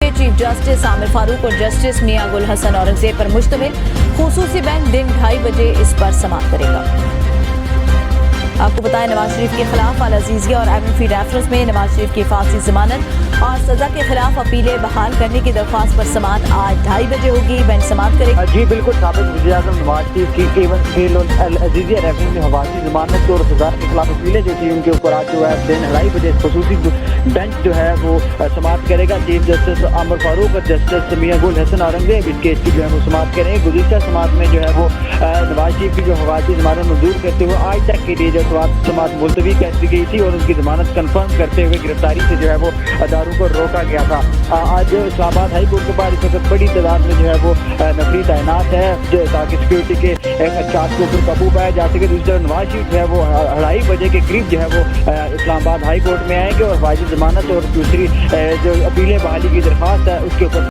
के chief justice Aamir Farooq और justice मियां गुल हसन औरंगजेब पर मुश्तमिल खुसूसी बेंच दिन 2:30 बजे इस पर समाअत करेगा। आपको बताएं, नवाज शरीफ के खिलाफ अल अजीजिया और एमएन फी रेफरेंस में नवाज शरीफ की फांसी जमानत और सजा के खिलाफ अपीलें बहाल करने की दरख्वास्त पर समाअत आज 2:30 बजे होगी। बेंच समाअत करेगी। जी बिल्कुल, साबिक वज़ीर-ए-आज़म नवाज शरीफ की एवन फील और अल अजीजिया रेफरेंस में हवासी जमानत और सजा के खिलाफ अपीलें जो थी उनके ऊपर आज जो है दिन 2:30 बजे खुसूसी बेंच जो है वो समाअत करेगा। चीफ जस्टिस आमिर फारूक और जस्टिस मियां गुल हसन औरंगजेब इस केस की जो है वो समाअत करेंगे। गुज़िश्ता समाअत में जो है वो नवाज शरीफ की जो हवासी जमानत मंजूर करते हुए आज तक के लिए जो समाअत मुलतवी कर दी गई थी और उनकी जमानत कंफर्म करते हुए गिरफ्तारी से जो है वो अदारों को रोका गया था। आज इस्लामाबाद हाई कोर्ट के बाहर इस वक्त बड़ी तादाद में जो है वो नफरी तैनात है ताकि सिक्योरिटी के चार्ज के ऊपर काबू पाया जा सके। दूसरी तरफ नवाज शरीफ जो है वो 2:30 बजे के करीब जो है वो इस्लामाबाद हाई कोर्ट में आएंगे और वाजिब जमानत और दूसरी जो अपीलें बहाली की दरख्वास्त है उसके ऊपर